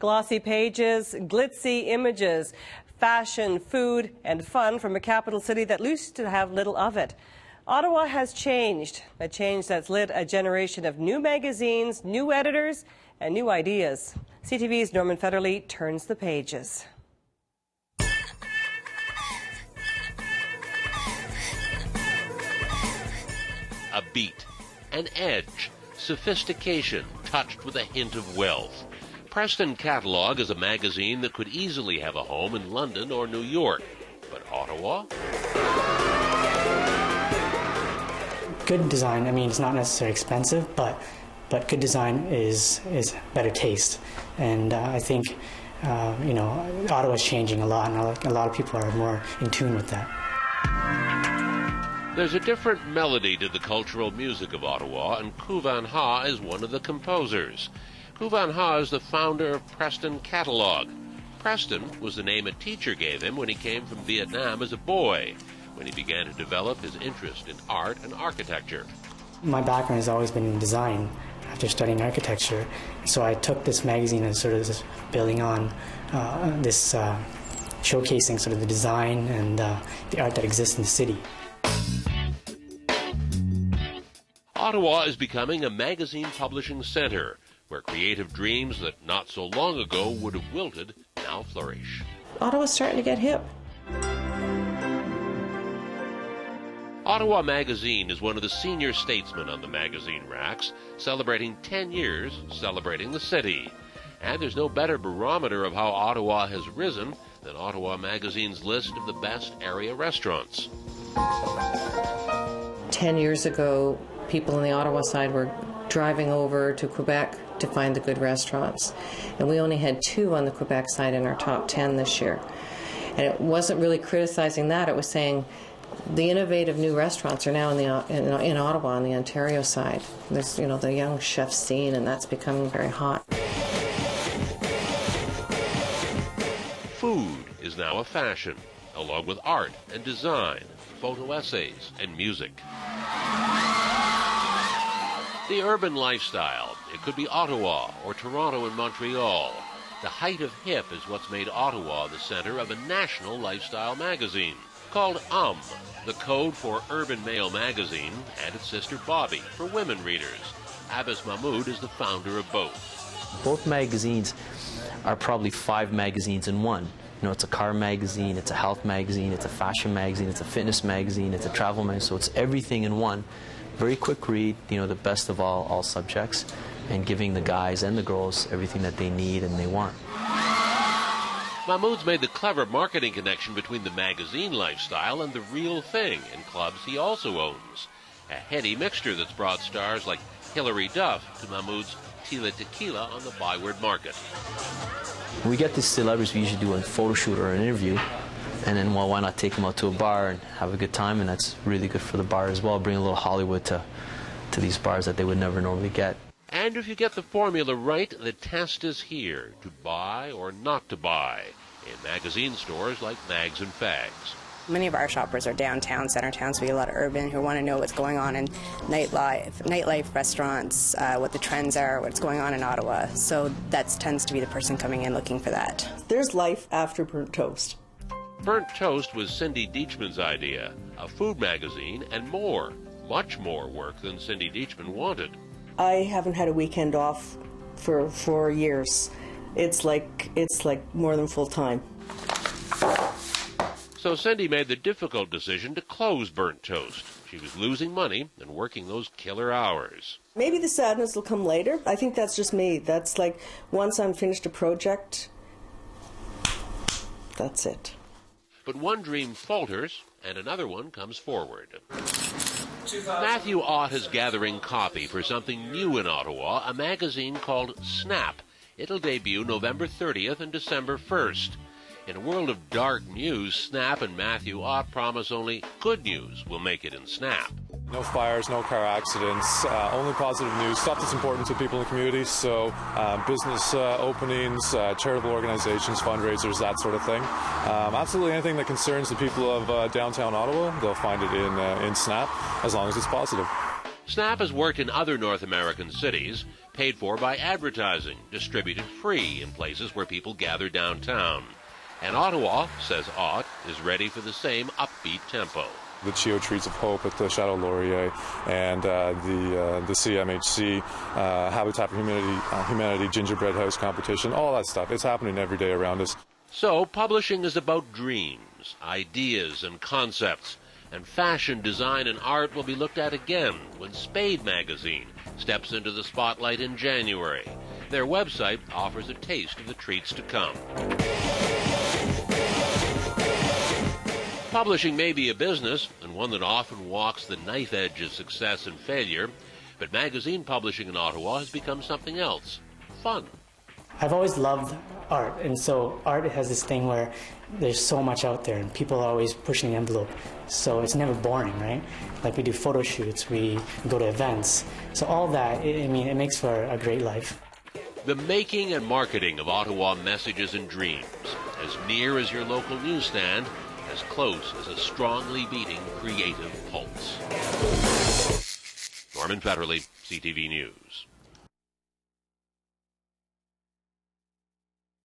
Glossy pages, glitzy images, fashion, food, and fun from a capital city that used to have little of it. Ottawa has changed, a change that's lit a generation of new magazines, new editors, and new ideas. CTV's Norman Federley turns the pages. A beat, an edge, sophistication touched with a hint of wealth. Preston Catalogue is a magazine that could easily have a home in London or New York. But Ottawa? Good design, I mean, it's not necessarily expensive, but good design is better taste. And I think, you know, Ottawa's changing a lot, and a lot of people are more in tune with that. There's a different melody to the cultural music of Ottawa, and Khu Van Ha is one of the composers. Khu Van Ha is the founder of Preston Catalogue. Preston was the name a teacher gave him when he came from Vietnam as a boy, when he began to develop his interest in art and architecture. My background has always been in design after studying architecture, so I took this magazine and sort of just building on this showcasing sort of the design and the art that exists in the city. Ottawa is becoming a magazine publishing center, where creative dreams that not so long ago would have wilted now flourish. Ottawa's starting to get hip. Ottawa Magazine is one of the senior statesmen on the magazine racks, celebrating 10 years, celebrating the city. And there's no better barometer of how Ottawa has risen than Ottawa Magazine's list of the best area restaurants. 10 years ago, people on the Ottawa side were driving over to Quebec to find the good restaurants. And we only had 2 on the Quebec side in our top 10 this year. And it wasn't really criticizing that, it was saying the innovative new restaurants are now in Ottawa on the Ontario side. There's, you know, the young chef scene, and that's becoming very hot. Food is now a fashion, along with art and design, photo essays, and music. The urban lifestyle, it could be Ottawa or Toronto and Montreal. The height of hip is what's made Ottawa the center of a national lifestyle magazine called the code for Urban Male Magazine, and its sister Bobby for women readers. Abbas Mahmoud is the founder of both. Both magazines are probably 5 magazines in one. You know, it's a car magazine, it's a health magazine, it's a fashion magazine, it's a fitness magazine, it's a travel magazine, so it's everything in one. Very quick read, you know, the best of all subjects, and giving the guys and the girls everything that they need and they want. Mahmoud's made the clever marketing connection between the magazine lifestyle and the real thing in clubs he also owns. A heady mixture that's brought stars like Hilary Duff to Mahmoud's Tila Tequila on the Byward Market. When we get these celebrities, we usually do a photo shoot or an interview, and then, well, why not take them out to a bar and have a good time, and that's really good for the bar as well, bring a little Hollywood to these bars that they would never normally get. And if you get the formula right, the test is here, to buy or not to buy, in magazine stores like Mags and Fags. Many of our shoppers are downtown, centertown, so we get a lot of urban who want to know what's going on in nightlife, restaurants, what the trends are, what's going on in Ottawa. So that tends to be the person coming in looking for that. There's life after burnt toast. Burnt Toast was Cindy Deachman's idea, a food magazine and more, much more work than Cindy Deachman wanted. I haven't had a weekend off for 4 years. It's like more than full time. So Cindy made the difficult decision to close Burnt Toast. She was losing money and working those killer hours. Maybe the sadness will come later. I think that's just me. That's like, once I'm finished a project, that's it. But one dream falters and another one comes forward. Matthew Ott is gathering copy for something new in Ottawa, a magazine called Snap. It'll debut November 30th and December 1st. In a world of dark news, Snap and Matthew Ott promise only good news will make it in Snap. No fires, no car accidents, only positive news, stuff that's important to people in the community, so business openings, charitable organizations, fundraisers, that sort of thing. Absolutely anything that concerns the people of downtown Ottawa, they'll find it in Snap, as long as it's positive. Snap has worked in other North American cities, paid for by advertising, distributed free in places where people gather downtown. And Ottawa, says Ott, is ready for the same upbeat tempo. The Chio Trees of Hope at the Chateau Laurier and the CMHC Habitat for Humanity Gingerbread House competition, all that stuff. It's happening every day around us. So publishing is about dreams, ideas, and concepts. And fashion, design, and art will be looked at again when Spade magazine steps into the spotlight in January. Their website offers a taste of the treats to come. Publishing may be a business, and one that often walks the knife edge of success and failure, but magazine publishing in Ottawa has become something else, fun. I've always loved art, and so art has this thing where there's so much out there, and people are always pushing the envelope, so it's never boring, right? Like, we do photo shoots, we go to events, so all that, it makes for a great life. The making and marketing of Ottawa messages and dreams, as near as your local newsstand, as close as a strongly beating creative pulse. Norman Federley, CTV News.